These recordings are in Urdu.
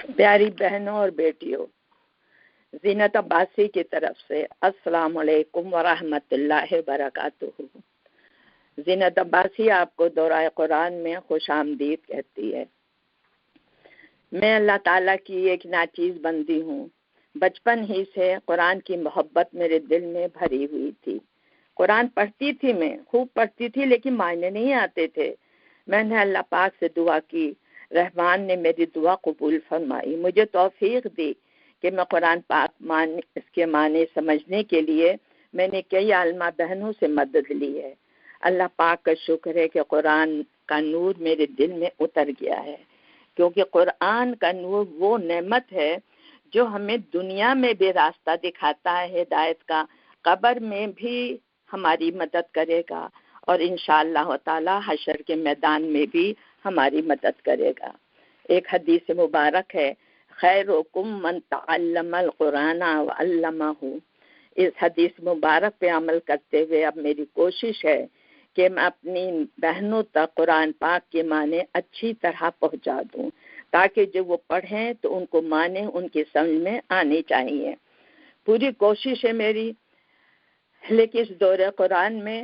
پیاری بہنوں اور بیٹیوں، زینت عباسی کی طرف سے السلام علیکم ورحمۃ اللہ وبرکاتہ۔ زینت عباسی آپ کو دورہ قرآن میں خوش آمدید کہتی ہے۔ میں اللہ تعالیٰ کی ایک ناچیز بندی ہوں۔ بچپن ہی سے قرآن کی محبت میرے دل میں بھری ہوئی تھی۔ قرآن پڑھتی تھی، میں خوب پڑھتی تھی، لیکن معنی نہیں آتے تھے۔ میں نے اللہ پاک سے دعا کی، رحمان نے میری دعا قبول فرمائی، مجھے توفیق دی کہ میں قرآن پاک اس کے معنی سمجھنے کے لیے میں نے کئی عالمہ بہنوں سے مدد لی ہے۔ اللہ پاک کا شکر ہے کہ قرآن کا نور میرے دل میں اتر گیا ہے، کیونکہ قرآن کا نور وہ نعمت ہے جو ہمیں دنیا میں بھی راستہ دکھاتا ہے ہدایت کا، قبر میں بھی ہماری مدد کرے گا، اور انشاءاللہ تعالی حشر کے میدان میں بھی ہماری مدد کرے گا۔ ایک حدیث مبارک ہے، خیرکم من تعلم القرآن وعلمہ۔ اس حدیث مبارک پہ عمل کرتے ہوئے اب میری کوشش ہے کہ میں اپنی بہنوں تک قرآن پاک کے معنی اچھی طرح پہنچا دوں، تاکہ جب وہ پڑھیں تو ان کو معنی ان کی سمجھ میں آنے چاہیے۔ پوری کوشش ہے میری، لیکن اس دورہ قرآن میں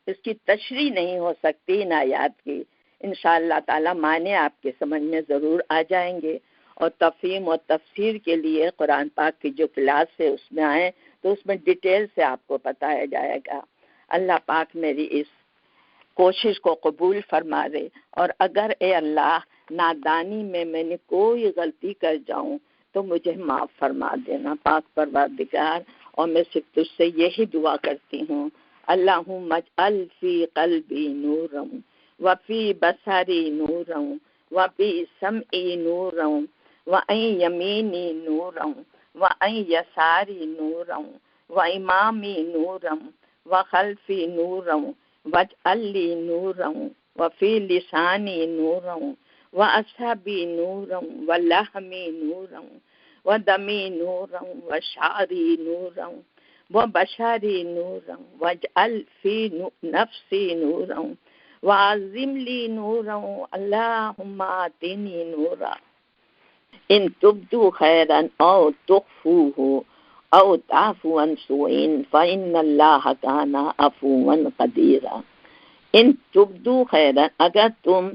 اس کی تشریح نہیں ہو سکتی ان آیات کی۔ انشاءاللہ تعالی معنی آپ کے سمجھ میں ضرور آ جائیں گے، اور تفہیم اور تفسیر کے لیے قرآن پاک کی جو کلاس ہے اس میں آئیں تو اس میں ڈیٹیل سے آپ کو بتایا جائے گا۔ اللہ پاک میری اس کوشش کو قبول فرما دے، اور اگر اے اللہ نادانی میں نے کوئی غلطی کر جاؤں تو مجھے معاف فرما دینا پاک پروردگار۔ اور میں صرف تجھ سے یہی دعا کرتی ہوں، اللہم اجعل فی قلبی نورا وفی بصری نورا وفی سمعی نورا وعن یمینی نورا وعن یساری نورا وامامی نورا وخلفی نورا واجعل لی نورا وفی لسانی نورا واصحبی نورا ولحمی نورا ودمی نورا وشعری نورا وبشری نورا واجعل فی نفسی نورا وعظم لی نورا اللہم آتنی نورا ان تبدو خیرا او تخفوه او تعفو عن سوء فإن اللہ کان عفوا قدیرا۔ ان تبدو خیرا، اگر تم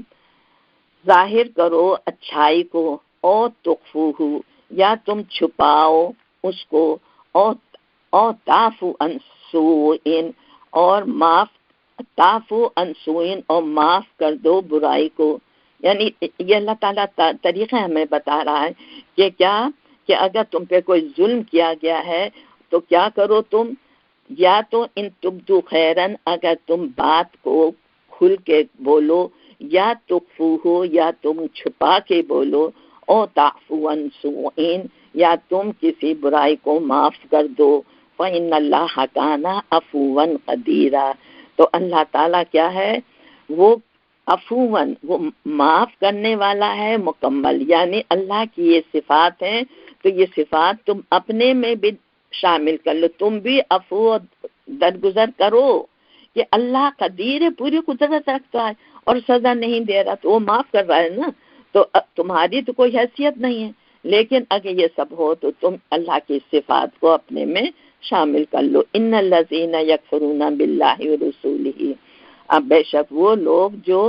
ظاہر کرو اچھائی کو، او تخفوه یا تم چھپاؤ اس کو، او تعفو عن سوء اور معاف، تعفو عن سوء اور معاف کر دو برائی کو۔ یعنی یہ اللہ تعالیٰ طریقہ ہمیں بتا رہا ہے کہ کیا کہ اگر تم پہ کوئی ظلم کیا گیا ہے تو کیا کرو تم، یا تو ان تبدو خیرن، اگر تم بات کو کھل کے بولو، یا تخفو ہو یا تم چھپا کے بولو، او تعفو عن سوء یا تم کسی برائی کو معاف کر دو، فإن اللہ کان عفوا قدیرا۔ تو اللہ تعالیٰ کیا ہے، وہ عفواً، وہ معاف کرنے والا ہے مکمل۔ یعنی اللہ کی یہ صفات ہیں، تو یہ صفات تم اپنے میں بھی شامل کر لو، تم بھی عفو درگزر کرو کہ اللہ قدیر ہے، پوری قدرت رکھتا ہے اور سزا نہیں دے رہا، تو وہ معاف کر رہا ہے نا، تو تمہاری تو کوئی حیثیت نہیں ہے، لیکن اگر یہ سب ہو تو تم اللہ کی صفات کو اپنے میں شامل کر لو۔ ان الذین یکفرون باللہ ورسولہ، اب بے شک وہ لوگ جو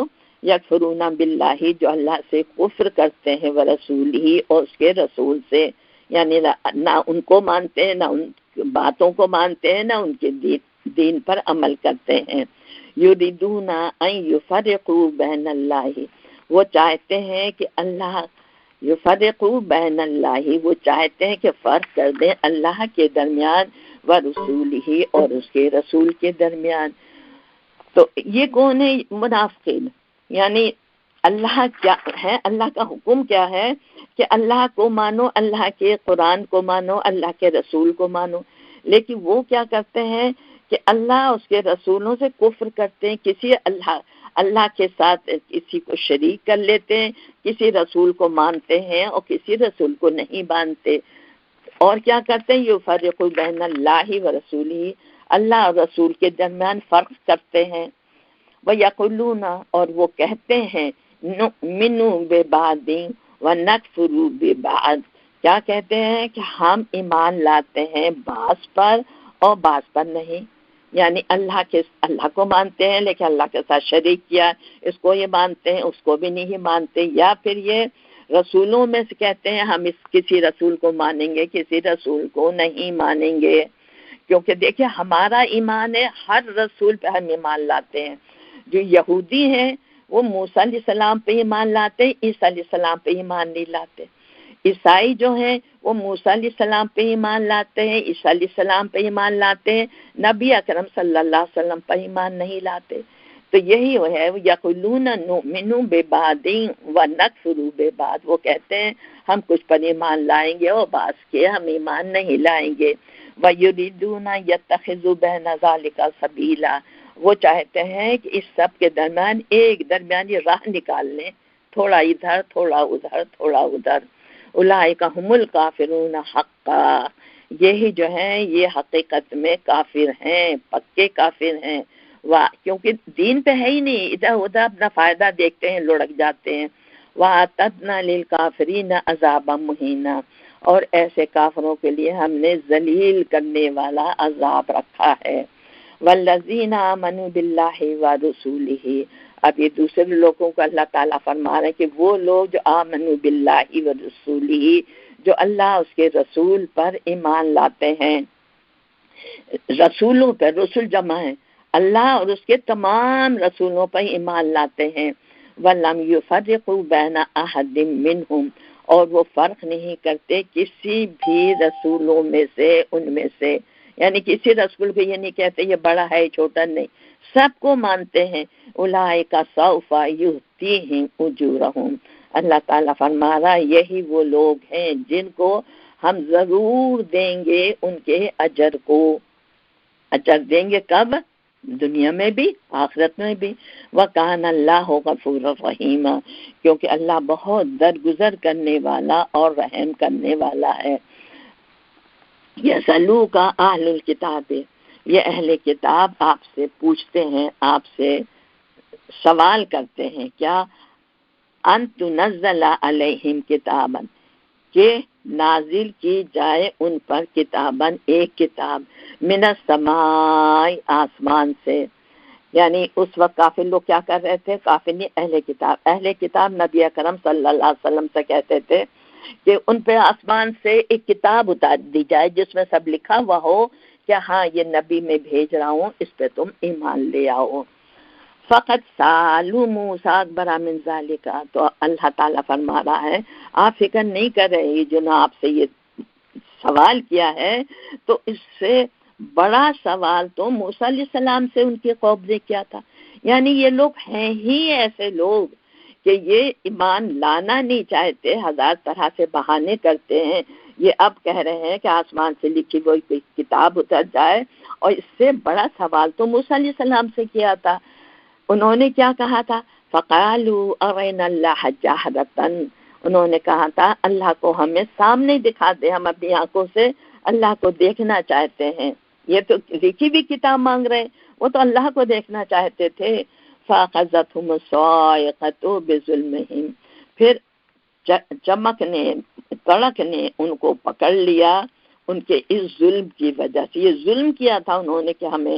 یکفرون باللہ، جو اللہ سے کفر کرتے ہیں، ورسولہ اور اس کے رسول سے، یعنی نہ ان کو مانتے ہیں، نہ ان باتوں کو مانتے ہیں، نہ ان کے دین پر عمل کرتے ہیں۔ یریدون ان یفرقوا بین اللہ، وہ چاہتے ہیں کہ اللہ، یفرقوا بین اللہ، وہ چاہتے ہیں کہ فرق کر دیں اللہ کے درمیان، ورسولہ اور اس کے رسول کے درمیان۔ تو یہ کون ہے؟ منافقین۔ یعنی اللہ کیا ہے، اللہ کا حکم کیا ہے کہ اللہ کو مانو، اللہ کے قرآن کو مانو، اللہ کے رسول کو مانو، لیکن وہ کیا کرتے ہیں کہ اللہ اس کے رسولوں سے کفر کرتے ہیں، کسی اللہ کے ساتھ کسی کو شریک کر لیتے ہیں، کسی رسول کو مانتے ہیں اور کسی رسول کو نہیں مانتے، اور کیا کرتے ہیں، یفرقوا بین اللہ ورسولہ، اللہ اور رسول کے درمیان فرق کرتے ہیں۔ وَيَقُولُونَ، اور وہ کہتے ہیں، نُؤْمِنُ بِبَعْضٍ، وَنَكْفُرُ بِبَعْضٍ، کیا کہتے ہیں کہ ہم ایمان لاتے ہیں بعض پر اور بعض پر نہیں، یعنی اللہ کو مانتے ہیں لیکن اللہ کے ساتھ شریک کیا، اس کو یہ مانتے ہیں اس کو بھی نہیں مانتے، یا پھر یہ رسولوں میں سے کہتے ہیں ہم کسی رسول کو مانیں گے کسی رسول کو نہیں مانیں گے، کیونکہ دیکھیں ہمارا ایمان ہے ہر رسول پہ ہم ایمان لاتے ہیں۔ جو یہودی ہیں وہ موسیٰ علیہ السلام پہ ایمان لاتے ہیں، عیسیٰ علیہ السلام پہ ایمان نہیں لاتے۔ عیسائی جو ہیں وہ موسیٰ علیہ السلام پہ ایمان لاتے ہیں، عیسیٰ علیہ السلام پہ ایمان لاتے ہیں، نبی اکرم صلی اللہ علیہ وسلم پر ایمان نہیں لاتے۔ تو یہی ہے یقولون نؤمن ببعض ونکفر ببعض، وہ کہتے ہیں ہم کچھ پر ایمان لائیں گے اور بعض کے ہم ایمان نہیں لائیں گے۔ وَيُرِيدُونَ يَتَّخِذُوا بَيْنَ ذَلِكَ سَبِيلًا، وہ چاہتے ہیں کہ اس سب کے درمیان ایک درمیانی راہ نکال لیں، تھوڑا ادھر تھوڑا ادھر تھوڑا ادھر۔ اولئک هم الکافرون حقا، یہی جو ہیں یہ حقیقت میں کافر ہیں، پکے کافر ہیں، کیونکہ دین پہ ہے ہی نہیں، ادھر ادھر اپنا فائدہ دیکھتے ہیں، لڑک جاتے ہیں۔ وَأَعْتَدْنَا لِلْكَافِرِينَ عَذَابًا مُهِينًا، اور ایسے کافروں کے لیے ہم نے ذلیل کرنے والا عذاب رکھا ہے۔ وَالَّذِينَ آمَنُوا بِاللَّهِ وَرُسُولِهِ، اب یہ دوسرے لوگوں کو اللہ تعالیٰ فرما رہے ہیں کہ وہ لوگ جو آمنوا باللہ ورسولہ، جو اللہ اس کے رسول پر ایمان لاتے ہیں، رسولوں پر، رسول جمع ہے، اللہ اور اس کے تمام رسولوں پر ایمان لاتے ہیں۔ وَلَمْ يُفَرِّقُوا بَيْنَ أَحَدٍ مِّنْهُمْ، اور وہ فرق نہیں کرتے کسی بھی رسولوں میں سے، ان میں سے، یعنی کسی رسول کو یہ نہیں کہتے یہ بڑا ہے چھوٹا نہیں، سب کو مانتے ہیں۔ اولئک سوف یؤتیہم اجورہم، اللہ تعالیٰ فرما رہا ہے یہی وہ لوگ ہیں جن کو ہم ضرور دیں گے ان کے اجر کو، اجر دیں گے کب؟ دنیا میں بھی آخرت میں بھی۔ وَكَانَ اللَّهُ غَفُورًا رَحِيمًا، کیونکہ اللہ بہت درگزر کرنے والا اور رحم کرنے والا ہے۔ یسألوک اہل الکتاب، یہ اہل کتاب آپ سے پوچھتے ہیں، آپ سے سوال کرتے ہیں، کیا؟ ان تنزل علیہم کتابا، کہ نازل کی جائے ان پر کتاباً ایک کتاب، من السماء آسمان سے، یعنی اس وقت کافر لوگ کیا کر رہے تھے؟ کافر نہیں، اہل کتاب نبی اکرم صلی اللہ علیہ وسلم سے کہتے تھے کہ ان پہ آسمان سے ایک کتاب اتار دی جائے جس میں سب لکھا ہوا ہو کہ ہاں یہ نبی میں بھیج رہا ہوں، اس پہ تم ایمان لے آؤ۔ فقط سالو موسیٰ اکبر من ذالک، تو اللہ تعالیٰ فرما رہا ہے آپ فکر نہیں کر رہے، جو نے آپ سے یہ سوال کیا ہے تو اس سے بڑا سوال تو موسیٰ علیہ السلام سے ان کی قوم نے کیا تھا، یعنی یہ لوگ ہیں ہی ایسے لوگ کہ یہ ایمان لانا نہیں چاہتے، ہزار طرح سے بہانے کرتے ہیں، یہ اب کہہ رہے ہیں کہ آسمان سے لکھی ہوئی کوئی کتاب اتر جائے، اور اس سے بڑا سوال تو موسیٰ علیہ السلام سے کیا تھا۔ انہوں نے کیا کہا تھا؟ فَقَالُوا أَرِنَا اللَّهَ جَهْرَةً، انہوں نے کہا تھا اللہ کو ہمیں سامنے دکھا دے، ہم اپنی آنکھوں سے اللہ کو دیکھنا چاہتے ہیں۔ یہ تو لکھی بھی کتاب مانگ رہے، وہ تو اللہ کو دیکھنا چاہتے تھے۔ فَأَخَذَتْهُمُ الصَّاعِقَةُ بِظُلْمِهِمْ، پھر چمک نے، کڑک نے ان کو پکڑ لیا ان کے اس ظلم کی وجہ سے، یہ ظلم کیا تھا انہوں نے کہ ہمیں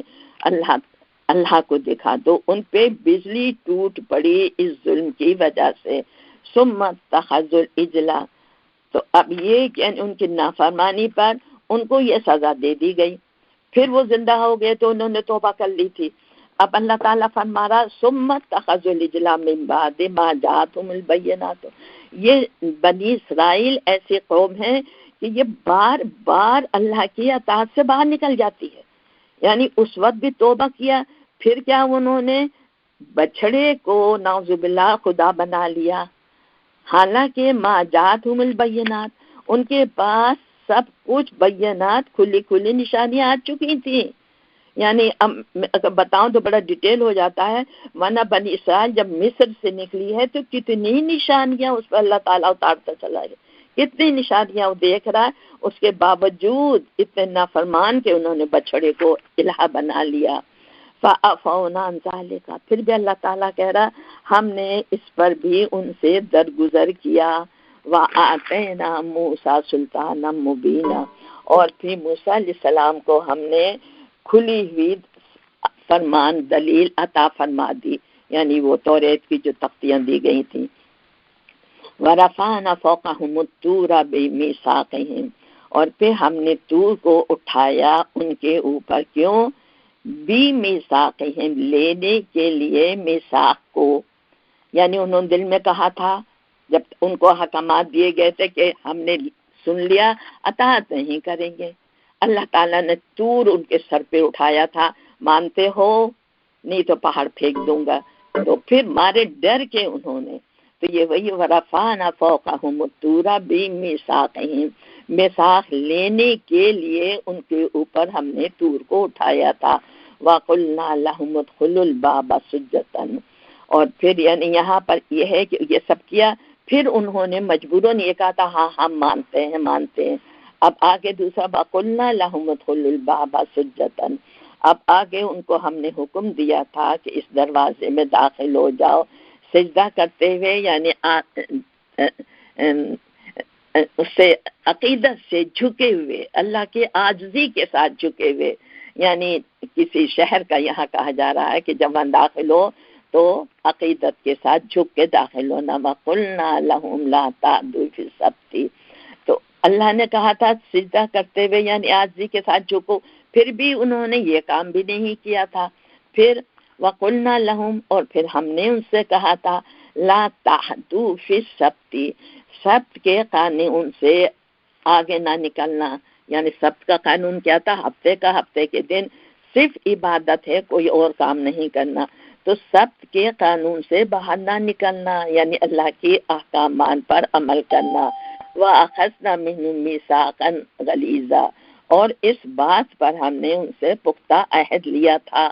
اللہ کو دکھا دو، ان پہ بجلی ٹوٹ پڑی اس ظلم کی وجہ سے۔ ثم اتخذوا العجل، تو اب یہ کہ ان کی نافرمانی پر ان کو یہ سزا دے دی گئی، پھر وہ زندہ ہو گئے تو انہوں نے توبہ کر لی تھی۔ اب اللہ تعالیٰ فرما رہا ثم اتخذوا العجل من بعد ما جاءتهم البینات، یہ بنی اسرائیل ایسی قوم ہے کہ یہ بار بار اللہ کی اطاعت سے باہر نکل جاتی ہے، یعنی اس وقت بھی توبہ کیا، پھر کیا انہوں نے بچڑے کو نعوذ باللہ خدا بنا لیا، حالانکہ ما جاءتهم البینات، ان کے پاس سب کچھ بینات، کھلی کھلی نشانیاں آ چکی تھیں، یعنی اگر بتاؤں تو بڑا ڈیٹیل ہو جاتا ہے، ورنہ بنی اسرائیل جب مصر سے نکلی ہے تو کتنی نشانیاں اس پر اللہ تعالیٰ اتارتا چلا گیا، کتنی نشانیاں وہ دیکھ رہا ہے، اس کے باوجود اتنے نافرمان کہ انہوں نے بچڑے کو الہ بنا لیا۔ فَعَفَوْنَا عَنْ ذَلِكَ، پھر بھی اللہ تعالیٰ کہہ رہا ہم نے اس پر بھی ان سے درگزر کیا، وَآتَيْنَا مُوسَىٰ سُلْطَانًا مُبِينًا، اور پھر موسیٰ علیہ السلام کو ہم نے کھلی ہوئی فرمان دلیل عطا فرما دی، یعنی وہ توریت کی جو تختیاں دی گئی تھیں۔ وَرَفَعْنَا فَوْقَهُمُ الطُّورَ بِمِيثَاقِهِمْ، اور پھر ہم نے طور کو اٹھایا ان کے اوپر، کیوں؟ بِمِيثَاقِهِمْ، لینے کے لیے میثاق کو، یعنی انہوں نے دل میں کہا تھا جب ان کو احکامات دیے گئے تھے کہ ہم نے سن لیا، اطاعت نہیں کریں گے۔ اللہ تعالیٰ نے طور ان کے سر پہ اٹھایا تھا، مانتے ہو نہیں تو پہاڑ پھینک دوں گا، تو پھر مارے ڈر کے انہوں نے، تو یہ وہی ورفعنا فوقہم الطور بمیثاقہم، میثاق لینے کے لیے ان کے اوپر ہم نے طور کو اٹھایا تھا۔ وَقُلْنَا لَهُمُ ادْخُلُوا الْبَابَ سُجَّدًا، اور پھر یعنی یہاں پر یہ ہے کہ یہ سب کیا، پھر انہوں نے مجبوراً یہ کہا تھا ہاں ہم مانتے ہیں۔ اب آگے دوسرا وَقُلْنَا لَهُمُ ادْخُلُوا الْبَابَ سُجَّدًا، اب آگے ان کو ہم نے حکم دیا تھا کہ اس دروازے میں داخل ہو جاؤ سجدہ کرتے ہوئے، یعنی اس سے عقیدت سے جھکے ہوئے، اللہ کی عاجزی کے ساتھ جھکے ہوئے، یعنی کسی شہر کا یہاں کہا جا رہا ہے کہ جب ہم داخل ہو تو عقیدت کے ساتھ جھک کے داخل ہونا۔ وَقُلْنَا لَهُمْ لَا تَعْدُوا فِي السَّبْتِ، تو اللہ نے کہا تھا سجدہ کرتے ہوئے یعنی عاجزی کے ساتھ جھکو، پھر بھی انہوں نے یہ کام بھی نہیں کیا تھا۔ پھر وَقُلْنَا لَهُمْ، اور پھر ہم نے ان سے کہا تھا لَا تَعْدُوا فِي السَّبْتِ، سبت کے قانون سے آگے نہ نکلنا، یعنی سبت کا قانون کیا تھا؟ ہفتے کے دن صرف عبادت ہے، کوئی اور کام نہیں کرنا، تو سبت کے قانون سے باہر نہ نکلنا، یعنی اللہ کے احکامات پر عمل کرنا۔ وَأَخَذْنَا مِنْهُم مِيثَاقًا غَلِيظًا، اور اس بات پر ہم نے ان سے پختہ عہد لیا تھا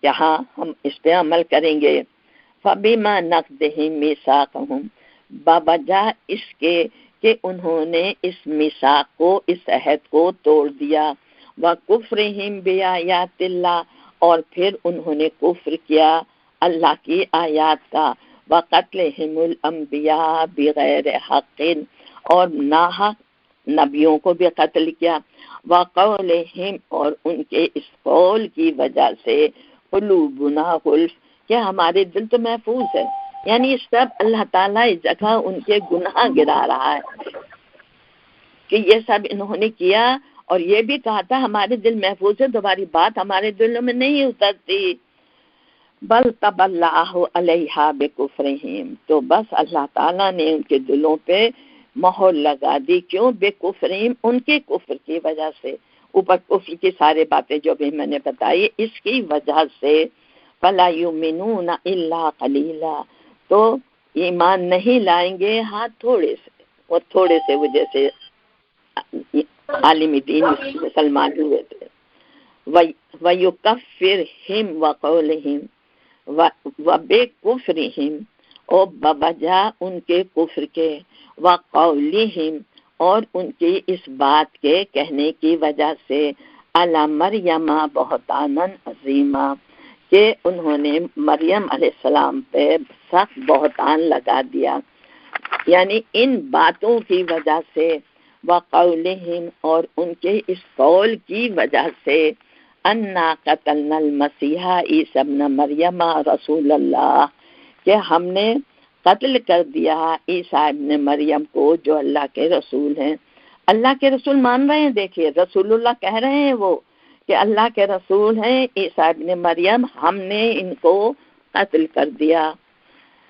کہ ہاں ہم اس پہ عمل کریں گے۔ فَبِمَا نَقْضِهِم مِيثَاقَهُمْ، بوجہ اس کے کہ انہوں نے اس میثاق کو، اس عہد کو توڑ دیا۔ وَكُفْرِهِمْ بِآيَاتِ اللَّهِ، اور پھر انہوں نے کفر کیا اللہ کی آیات کا۔ وَقَتْلِهِمُ الْأَنْبِيَاءَ بِغَيْرِ حَقٍّ، اور ناحق نبیوں کو بھی قتل کیا۔ وَقَوْلِهِمْ، اور ان کے اس قول کی وجہ سے، قُلُوبُنَا غُلْفٌ، کہ ہمارے دل تو محفوظ ہے، یعنی سب اللہ تعالیٰ اس جگہ ان کے گناہ گرا رہا ہے کہ یہ سب انہوں نے کیا، اور یہ بھی کہا تھا ہمارے دل محفوظ ہے، تمہاری بات ہمارے دلوں میں نہیں اترتی۔ بل طبع اللہ علیہا بکفرہم، تو بس اللہ تعالیٰ نے ان کے دلوں پہ مہر لگا دی، کیوں؟ بکفرہم، ان کے کفر کی وجہ سے، اوپر کفر کی سارے باتیں جو بھی میں نے بتائی اس کی وجہ سے۔ فلا یؤمنون الا قلیلا، تو ایمان نہیں لائیں گے ہاں تھوڑے سے، اور تھوڑے سے وجہ سے عالم دین مسلمان ہوئے تھے۔ وَيُكَفِّرْهِمْ وَقَوْلِهِمْ وَبِكُفْرِهِمْ، اور بوجہ ان کے کفر کے، وَقَوْلِهِمْ، اور ان کی اس بات کے کہنے کی وجہ سے، عَلَى مَرْيَمَ بُهْتَانًا عَظِيمًا، کہ انہوں نے مریم علیہ السلام پہ سخت بہتان لگا دیا، یعنی ان باتوں کی وجہ سے، وَقَوْلِهِمْ، اور ان کے اس قول کی وجہ سے، اَنَّا قَتَلْنَا الْمَسِيحَ عِیسیٰ ابْنَ مَرْیَمَ رسول اللہ، کہ ہم نے قتل کر دیا عیسیٰ ابن مریم کو جو اللہ کے رسول ہیں۔ اللہ کے رسول مان رہے ہیں، دیکھیے رسول اللہ کہہ رہے ہیں وہ کہ اللہ کے رسول ہیں عیسیٰ ابن مریم، ہم نے ان کو قتل کر دیا۔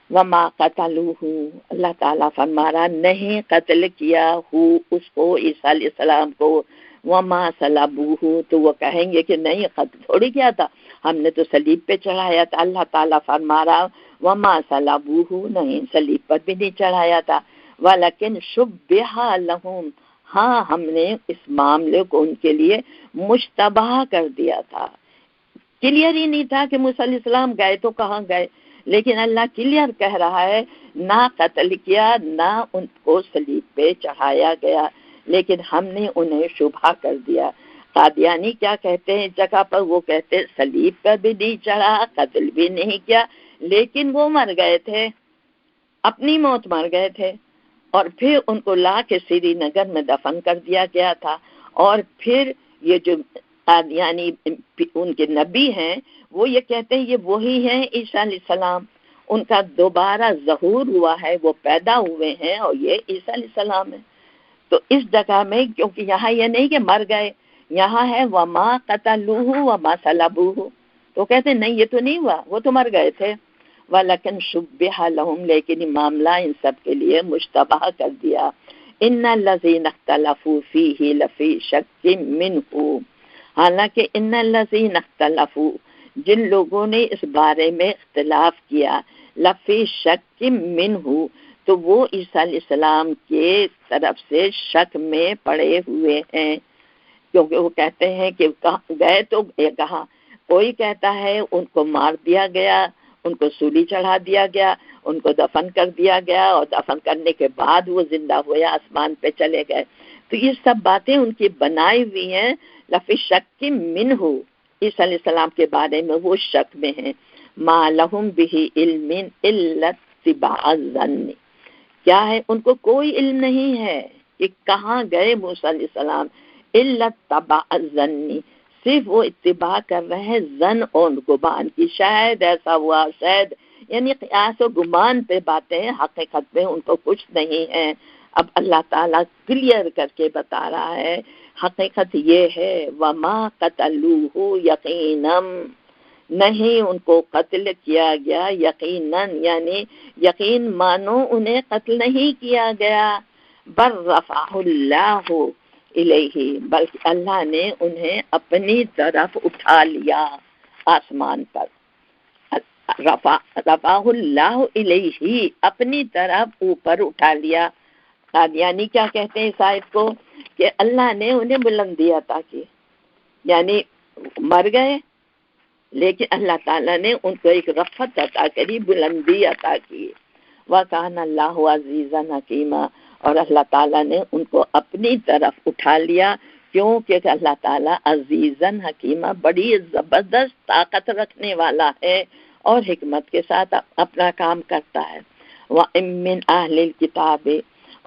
وما قتلوہ، اللہ تعالیٰ فرما رہا نہیں قتل کیا ہو اس کو، عیسیٰ علیہ السلام کو۔ وما صلبوہ، تو وہ کہیں گے کہ نہیں قتل تھوڑی کیا تھا، ہم نے تو صلیب پہ چڑھایا تھا۔ اللہ تعالیٰ فرما رہا وما صلبوہ، نہیں صلیب پر بھی نہیں چڑھایا تھا، ولیکن شبہ لہم، ہاں ہم نے اس معاملے کو ان کے لیے مشتبہ کر دیا تھا، کلیئر ہی نہیں تھا کہ موسیٰ علیہ السلام گئے تو کہاں گئے، لیکن اللہ کلیئر کہہ رہا ہے نہ قتل کیا نہ ان کو صلیب پہ چڑھایا گیا، لیکن ہم نے انہیں شبہ کر دیا۔ قادیانی کیا کہتے ہیں اس جگہ پر؟ وہ کہتے ہیں صلیب پر بھی نہیں چڑھا، قتل بھی نہیں کیا، لیکن وہ مر گئے تھے، اپنی موت مر گئے تھے، اور پھر ان کو لا کے سری نگر میں دفن کر دیا گیا تھا. اور پھر یہ جو یعنی ان کے نبی ہیں وہ یہ کہتے ہیں یہ وہی ہیں عیسیٰ علیہ السلام، ان کا دوبارہ ظہور ہوا ہے، وہ پیدا ہوئے ہیں اور یہ عیسیٰ علیہ السلام ہے. تو اس جگہ میں کیونکہ یہاں یہ نہیں کہ مر گئے، یہاں ہے وما قتلوہ وما صلبوہ، تو کہتے ہیں نہیں یہ تو نہیں ہوا، وہ تو مر گئے تھے. وَلَكِنْ شُبِّهَ لَهُمْ، لیکن یہ معاملہ ان سب کے لیے مشتبہ کر دیا. إِنَّ الَّذِينَ اخْتَلَفُوا فِيهِ لَفِي شَكٍّ مِّنْهُ، حالانکہ ان الذین اختلفوا، جن لوگوں نے اس بارے میں اختلاف کیا، لفی شک منہ، تو وہ عیسیٰ علیہ السلام کے طرف سے شک میں پڑے ہوئے ہیں. کیونکہ وہ کہتے ہیں کہ گئے تو کہاں، کوئی کہتا ہے ان کو مار دیا گیا، ان کو سولی چڑھا دیا گیا، ان کو دفن کر دیا گیا، اور دفن کرنے کے بعد وہ زندہ ہوئے، آسمان پہ چلے گئے. تو یہ سب باتیں ان کی بنائی ہوئی ہیں. لفی شک منہ، عیسیٰ علیہ السلام کے بارے میں وہ شک میں ہیں. ما لہم بہ علم الا اتباع الظن، کیا ہے ان کو کوئی علم نہیں ہے کہ کہاں گئے موسیٰ علیہ السلام، الا اتباع الظن، صرف وہ اتباع کر رہے ہیں ظن اور گمان کی، شاید ایسا ہوا، شاید، یعنی قیاس و گمان پہ باتیں، حقیقت پہ ان کو کچھ نہیں ہے. اب اللہ تعالیٰ کلیئر کر کے بتا رہا ہے حقیقت یہ ہے، وما قتلوہ یقیناً، نہیں ان کو قتل کیا گیا، یقیناً یعنی یقین مانو انہیں قتل نہیں کیا گیا، بل رفعہ اللہ الیہ، بلکہ اللہ نے انہیں اپنی طرف اٹھا لیا آسمان پر. رفعہ اللہ الیہ، اپنی طرف اوپر اٹھا لیا. یعنی کیا کہتے ہیں اس آیت کو، کہ اللہ نے انہیں بلندی عطا کی، یعنی مر گئے لیکن اللہ تعالیٰ نے ان کو ایک رفعت عطا کری، بلندی عطا کی. وَكَانَ اللَّهُ عَزِيزًا حَكِيمًا، اور اللہ تعالیٰ نے ان کو اپنی طرف اٹھا لیا، کیونکہ اللہ تعالیٰ عزیزاً حکیمہ، بڑی زبردست طاقت رکھنے والا ہے اور حکمت کے ساتھ اپنا کام کرتا ہے. وَإِن مِّنْ أَهْلِ الْكِتَابِ،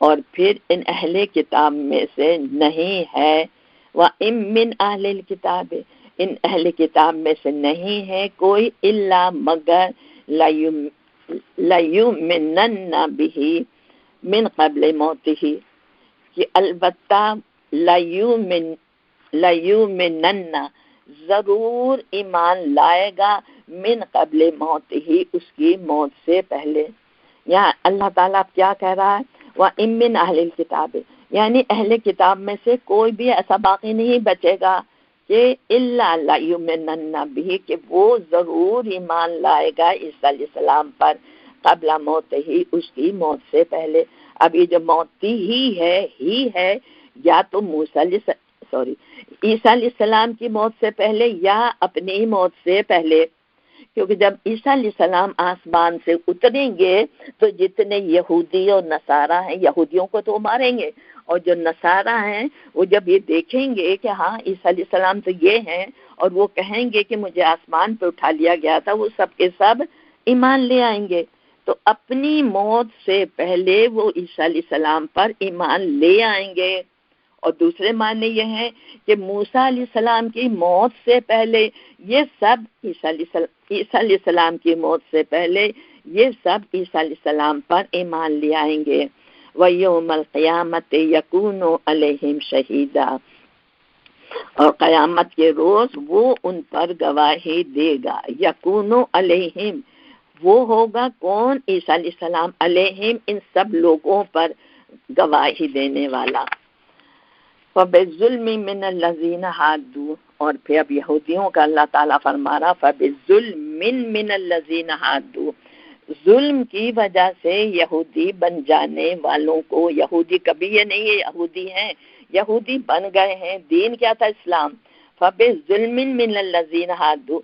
اور پھر ان اہل کتاب میں سے نہیں ہے، وَإِن مِّنْ أَهْلِ الْكِتَابِ، ان اہل کتاب میں سے نہیں ہے کوئی، الا مگر لیؤمنن بہ من قبل موتہ، کہ البتہ لیؤمنن، ضرور ایمان لائے گا، من قبل موتہ، اس کی موت سے پہلے. یہاں اللہ تعالیٰ کیا کہہ رہا ہے، وَإِن مِّنْ أَهْلِ الْكِتَابِ، یعنی اہل کتاب میں سے کوئی بھی ایسا باقی نہیں بچے گا کہ الا لیؤمنن بہ، کہ وہ ضرور ایمان لائے گا عیسیٰ علیہ السلام پر، قبل موت ہی، اس کی موت سے پہلے. اب یہ جو موتی ہی ہے یا تو عیسیٰ علیہ السلام کی موت سے پہلے یا اپنی موت سے پہلے، کیونکہ جب عیسیٰ علیہ السلام آسمان سے اتریں گے تو جتنے یہودی اور نصارہ ہیں، یہودیوں کو تو ماریں گے، اور جو نصارہ ہیں وہ جب یہ دیکھیں گے کہ ہاں عیسیٰ علیہ السلام تو یہ ہیں، اور وہ کہیں گے کہ مجھے آسمان پہ اٹھا لیا گیا تھا، وہ سب کے سب ایمان لے آئیں گے. تو اپنی موت سے پہلے وہ عیسیٰ علیہ السلام پر ایمان لے آئیں گے. اور دوسرے معنی یہ ہے کہ موسیٰ علیہ السلام کی موت سے پہلے یہ سب عیسیٰ علیہ السلام کی موت سے پہلے یہ سب عیسیٰ علیہ السلام پر ایمان لے آئیں گے. وَيَوْمَ الْقِيَامَةِ يَكُونُ عَلَيْهِمْ شَهِيدًا، اور قیامت کے روز وہ ان پر گواہی دے گا. یکونو علیہم، وہ ہوگا کون؟ عیسیٰ علیہ السلام، علیہم ان سب لوگوں پر گواہی دینے والا. فَبِالظُّلْمِ مِنَ الَّذِينَ هَادُوا، اور پھر اب یہودیوں کا اللہ تعالیٰ فرما رہا فَبِالظُّلْمِ مِنَ الَّذِينَ هَادُوا، ظلم کی وجہ سے یہودی بن جانے والوں کو، یہودی کبھی یہ نہیں ہے یہودی ہیں، یہودی بن گئے ہیں، دین کیا تھا؟ اسلام. فَبِالظُّلْمِ مِنَ الَّذِينَ هَادُوا،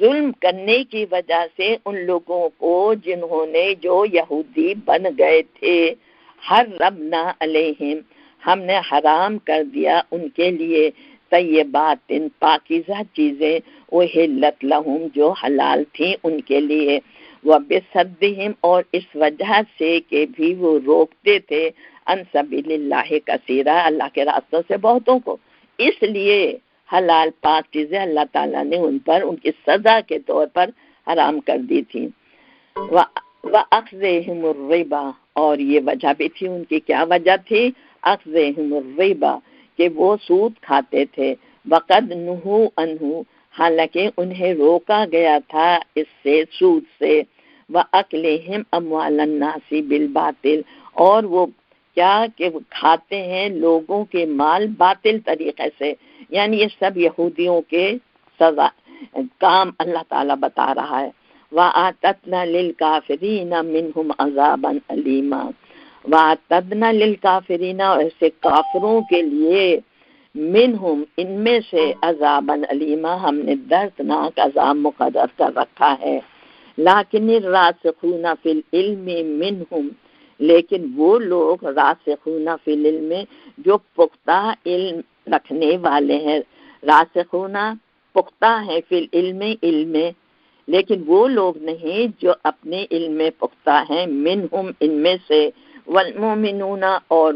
ظلم کرنے کی وجہ سے ان لوگوں کو جنہوں نے جو یہودی بن گئے تھے، حرمنا علیہم، ہم نے حرام کر دیا ان کے لیے، طیبات پاکیزہ چیزیں، احلت لہم جو حلال تھیں ان کے لیے، وبصدہم اور اس وجہ سے کہ بھی وہ روکتے تھے ان سبیل اللہ کثیرا اللہ کے راستوں سے بہتوں کو، اس لیے حلال پاک چیزیں اللہ تعالیٰ نے ان پر ان کی سزا کے طور پر حرام کر دی تھی۔ وَأَخْذِهِمُ الرِّبَا اور یہ وجہ بھی تھی ان کی، کیا وجہ تھی؟ أَخْذِهِمُ الرِّبَا کہ وہ سود کھاتے تھے، وَقَدْ نُهُوا عَنْهُ حالانکہ انہیں روکا گیا تھا اس سے، سود سے، وَأَكْلِهِمْ أَمْوَالَ النَّاسِ بِالْبَاطِلِ اور وہ کیا کہ وہ کھاتے ہیں لوگوں کے مال باطل طریقے سے، یعنی یہ سب یہودیوں کے سزا کام اللہ تعالیٰ بتا رہا ہے۔ وَأَعْتَدْنَا لِلْكَافِرِينَ مِنْهُمْ عَذَابًا أَلِيمًا وَأَعْتَدْنَا لِلْكَافِرِينَ اور ایسے کافروں کے لیے منہم ان میں سے عذابًا علیما ہم نے دردناک عذاب مقرر کر رکھا ہے۔ لیکن الراسخون فی العلم منہم لیکن وہ لوگ راسخون فی العلم جو پختہ علم رکھنے والے ہیں، راسخون پختہ ہے فی العلم علم میں، لیکن وہ لوگ نہیں جو اپنے علم میں پختہ ہیں، منہم ان میں سے، والمؤمنون اور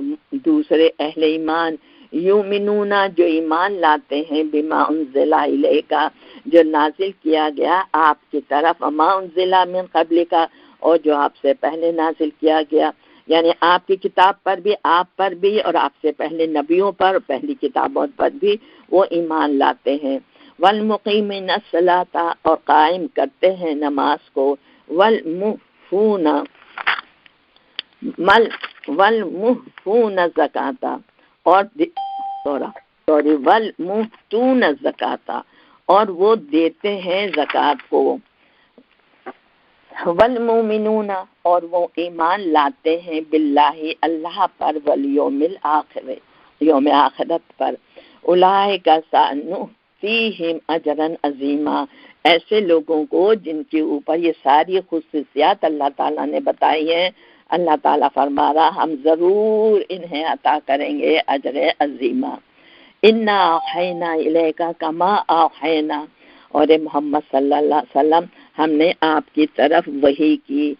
دوسرے اہل ایمان، یؤمنون جو ایمان لاتے ہیں، بما انزل الیک جو نازل کیا گیا آپ کی طرف، وما انزل من قبلک اور جو آپ سے پہلے نازل کیا گیا، یعنی آپ کی کتاب پر بھی، آپ پر بھی اور آپ سے پہلے نبیوں پر، پہلی کتابوں پر بھی وہ ایمان لاتے ہیں۔ والمقیمین الصلاۃ اور قائم کرتے ہیں نماز کو، والموفون الزکاۃ اور والمؤتون الزکاۃ اور وہ دیتے ہیں زکوٰۃ کو، والمؤمنون اور وہ ایمان لاتے ہیں باللہ اللہ پر، والیوم الآخر یوم آخرت پر، اولئک سنؤتیہم اجرا عظیما ایسے لوگوں کو جن کے اوپر یہ ساری خصوصیات اللہ تعالیٰ نے بتائی ہیں، اللہ تعالیٰ فرما رہا ہم ضرور انہیں عطا کریں گے اجر عظیمہ۔ انا اوحینا الیک کما اوحینا اور محمد صلی اللہ علیہ وسلم ہم نے آپ کی طرف وحی کی،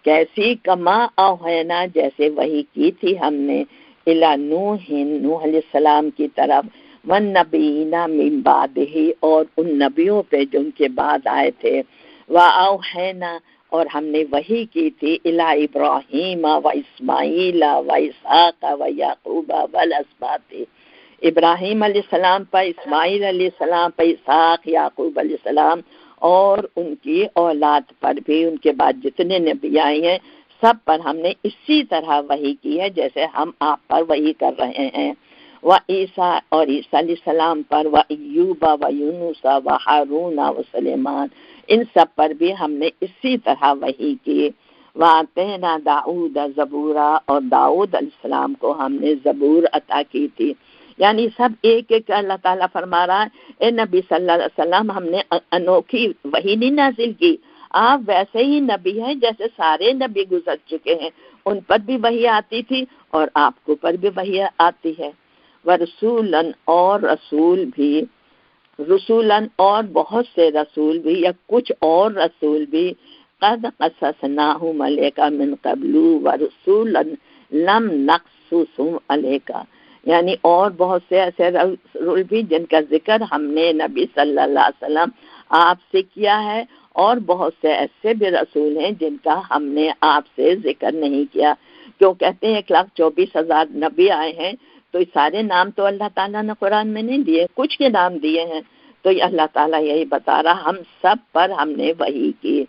کیسی؟ کما اوحینا جیسے وحی کی تھی ہم نے، الی نوح نوح علیہ السلام کی طرف، والنبیین من بعدہ اور ان نبیوں پہ جو ان کے بعد آئے تھے، واوحینا اور ہم نے وحی کی تھی الی ابراہیم و اسماعیل و اسحاق و یعقوب والاسباط ابراہیم علیہ السلام پر، اسماعیل علیہ السلام پر، اسحاق یعقوب علیہ السلام اور ان کی اولاد پر بھی، ان کے بعد جتنے نبی آئے ہیں سب پر ہم نے اسی طرح وحی کی ہے جیسے ہم آپ پر وحی کر رہے ہیں۔ وعیسیٰ اور عیسیٰ علیہ السلام پر، وایوب و یونس و ہارون و سلیمان ان سب پر بھی ہم نے اسی طرح وحی کی۔ وآتینا داؤد زبورا اور داؤد علیہ السلام کو ہم نے زبور عطا کی تھی، یعنی سب ایک ایک اللہ تعالیٰ فرما رہا ہے اے نبی صلی اللہ علیہ وسلم ہم نے انوکھی وحی نہیں نازل کی، آپ ویسے ہی نبی ہیں جیسے سارے نبی گزر چکے ہیں، ان پر بھی وحی آتی تھی اور آپ کو پر بھی وحی آتی ہے۔ ورسولاً اور رسول بھی، رسولاً اور بہت سے رسول بھی یا کچھ اور رسول بھی، قد قصصناہم علیک من قبل ورسولاً لم نقصصہم علیک یعنی اور بہت سے ایسے رسول بھی جن کا ذکر ہم نے نبی صلی اللہ علیہ وسلم آپ سے کیا ہے، اور بہت سے ایسے بھی رسول ہیں جن کا ہم نے آپ سے ذکر نہیں کیا، کیوں کہتے ہیں 1,24,000 نبی آئے ہیں تو یہ سارے نام تو اللہ تعالیٰ نے قرآن میں نہیں دیے، کچھ کے نام دیے ہیں، تو یہ اللہ تعالیٰ یہی بتا رہا ہم سب پر ہم نے وحی کی۔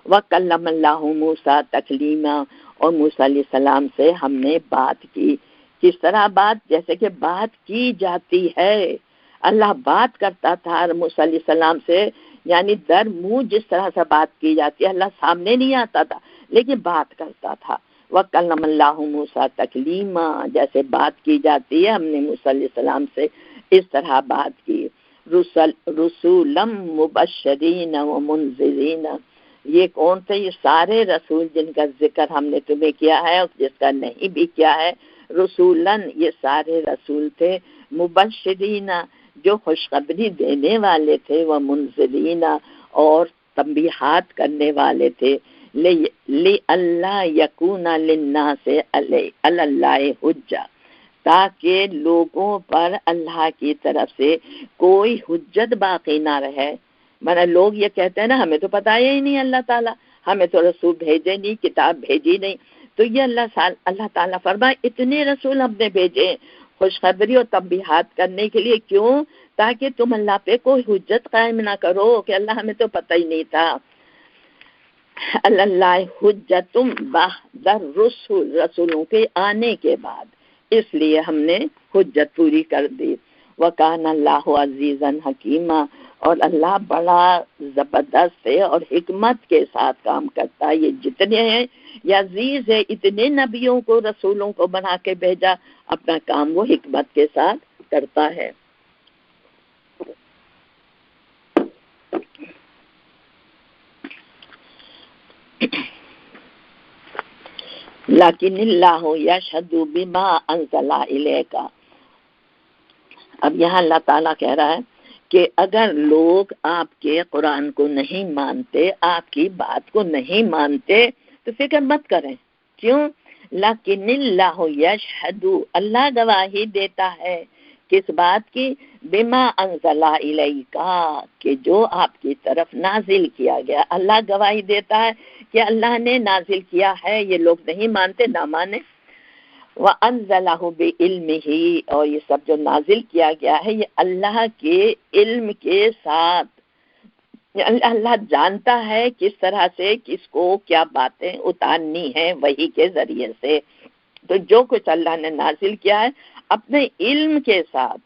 وَكَلَّمَ اللَّهُ مُوسَىٰ تَكْلِيمًا اور موسیٰ علیہ السلام سے ہم نے بات کی، کس طرح بات؟ جیسے کہ بات کی جاتی ہے، اللہ بات کرتا تھا موسیٰ علیہ السلام سے، یعنی در منہ جس طرح سے بات کی جاتی ہے، اللہ سامنے نہیں آتا تھا لیکن بات کرتا تھا۔ وَكَلَّمَ اللَّهُ مُوسَىٰ تَكْلِيمًا جیسے بات کی جاتی ہے ہم نے موسیٰ علیہ السلام سے اس طرح بات کی۔ رسولا مبشرین ومنذرین یہ کون تھے؟ یہ سارے رسول جن کا ذکر ہم نے تمہیں کیا ہے اور جس کا نہیں بھی کیا ہے، رسولن یہ سارے رسول تھے، مبشرین جو خوشخبری دینے والے تھے، وہ منذرین اور تنبیہات کرنے والے تھے، لِأَلَّا يَكُونَ لِلنَّاسِ عَلَى اللَّهِ حُجَّةٌ، تاکہ لوگوں پر اللہ کی طرف سے کوئی حجت باقی نہ رہے. مانا لوگ یہ کہتے ہیں نا ہمیں تو پتہ ہی نہیں اللہ تعالیٰ، ہمیں تو رسول بھیجے نہیں، کتاب بھیجی نہیں. تو یہ اللہ تعالیٰ فرمائے اتنے رسول ہم نے بھیجے خوشخبری اور تنبیہات کرنے کے لیے. کیوں؟ تاکہ تم اللہ پہ کوئی حجت قائم نہ کرو کہ اللہ ہمیں تو پتہ ہی نہیں تھا. اللہ حجت بعد الرسل، رسولوں کے آنے کے بعد، اس لیے ہم نے حجت پوری کر دی. وَكَانَ اللَّهُ عَزِيزًا حَكِيمًا، اور اللہ بڑا زبردست ہے اور حکمت کے ساتھ کام کرتا ہے. یہ جتنے ہیں یہ عزیز ہے، اتنے نبیوں کو رسولوں کو بنا کے بھیجا، اپنا کام وہ حکمت کے ساتھ کرتا ہے. لیکن اللہ یشہد بما انزل الیک. اب یہاں اللہ تعالیٰ کہہ رہا ہے کہ اگر لوگ آپ کے قرآن کو نہیں مانتے، آپ کی بات کو نہیں مانتے، تو فکر مت کریں. کیوں؟ لیکن اللہ یشہد، اللہ گواہی دیتا ہے کس بات کی؟ بما انزل الیک، کہ جو آپ کی طرف نازل کیا گیا. اللہ گواہی دیتا ہے کہ اللہ نے نازل کیا ہے. یہ لوگ نہیں مانتے، نہ مانے. وَأَنزَلَهُ بِعِلْمِهِ، اور یہ سب جو نازل کیا گیا ہے یہ اللہ کے علم کے ساتھ. اللہ جانتا ہے کس طرح سے کس کو کیا باتیں اتارنی ہیں وحی کے ذریعے سے. تو جو کچھ اللہ نے نازل کیا ہے اپنے علم کے ساتھ،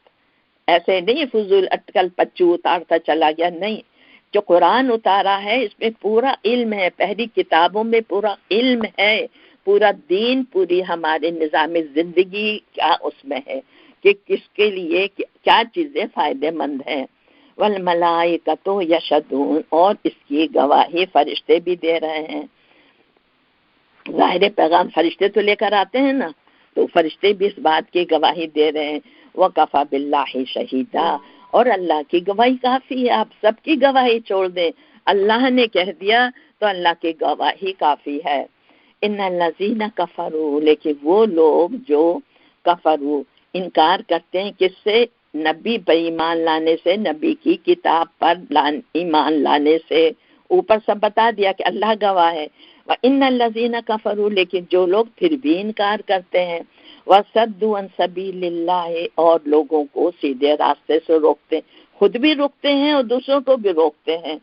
ایسے نہیں فضول اٹکل پچو اتارتا چلا گیا، نہیں. جو قرآن اتارا ہے اس میں پورا علم ہے، پہلی کتابوں میں پورا علم ہے، پورا دین، پوری ہمارے نظام زندگی کیا اس میں ہے کہ کس کے لیے کیا چیزیں فائدہ مند ہیں. والملائکۃ یشہدون، اور اس کی گواہی فرشتے بھی دے رہے ہیں. ظاہر پیغام فرشتے تو لے کر آتے ہیں نا، تو فرشتے بھی اس بات کی گواہی دے رہے ہیں. وَكَفَى بِاللَّهِ شَهِيدًا، اور اللہ کی گواہی کافی ہے. آپ سب کی گواہی چھوڑ دیں، اللہ نے کہہ دیا تو اللہ کی گواہی کافی ہے. ان الذین کفروا، لیکن وہ لوگ جو کفروا، انکار کرتے ہیں کس سے؟ نبی پر ایمان لانے سے، نبی کی کتاب پر ایمان لانے سے. اوپر سب بتا دیا کہ اللہ گواہ ہے. وَإِنَّ الَّذِينَ كَفَرُوا، لیکن جو لوگ پھر بھی انکار کرتے ہیں، وَصَدُّوا عَن سَبِيلِ اللَّهِ، اور لوگوں کو سیدھے راستے سے روکتے ہیں، خود بھی روکتے ہیں اور دوسروں کو بھی روکتے ہیں.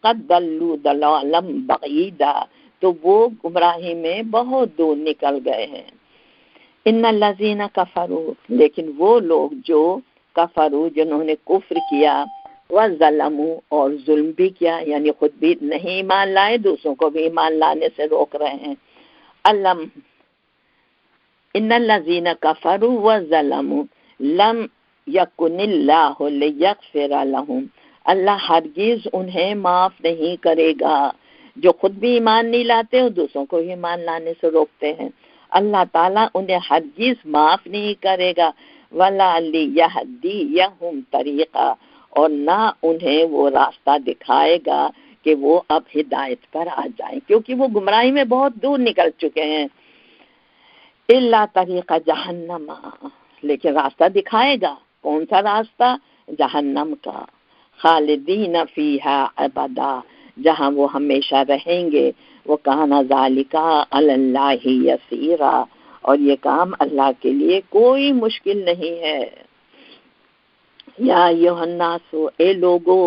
قَدْ ضَلُّوا ضَلَالًا بَعِيدًا، تو وہ گمراہی میں بہت دور نکل گئے ہیں. ان الذین کفروا، لیکن وہ لوگ جو کفروا، جنہوں نے کفر کیا، وظلموا، اور ظلم بھی کیا، یعنی خود بھی نہیں ایمان لائے، دوسروں کو بھی ایمان لانے سے روک رہے ہیں. ان الذین کفروا وظلموا لم یکن اللہ لیغفر لهم، اللہ ہرگز انہیں معاف نہیں کرے گا جو خود بھی ایمان نہیں لاتے اور دوسروں کو ایمان لانے سے روکتے ہیں. اللہ تعالیٰ انہیں ہرگز معاف نہیں کرے گا. وَلَا لِيَهْدِيَهُمْ طَرِيقًا، اور نہ انہیں وہ راستہ دکھائے گا کہ وہ اب ہدایت پر آ جائیں، کیونکہ وہ گمراہی میں بہت دور نکل چکے ہیں. إِلَّا طَرِيقَ جَهَنَّمَ، لیکن راستہ دکھائے گا. کون سا راستہ؟ جہنم کا. خالدین فیہا ابدا، جہاں وہ ہمیشہ رہیں گے. وَكَانَ ذَلِكَ عَلَى اللَّهِ يَسِيرًا، اور یہ کام اللہ کے لیے کوئی مشکل نہیں ہے. یا ایھا الناس، اے لوگو،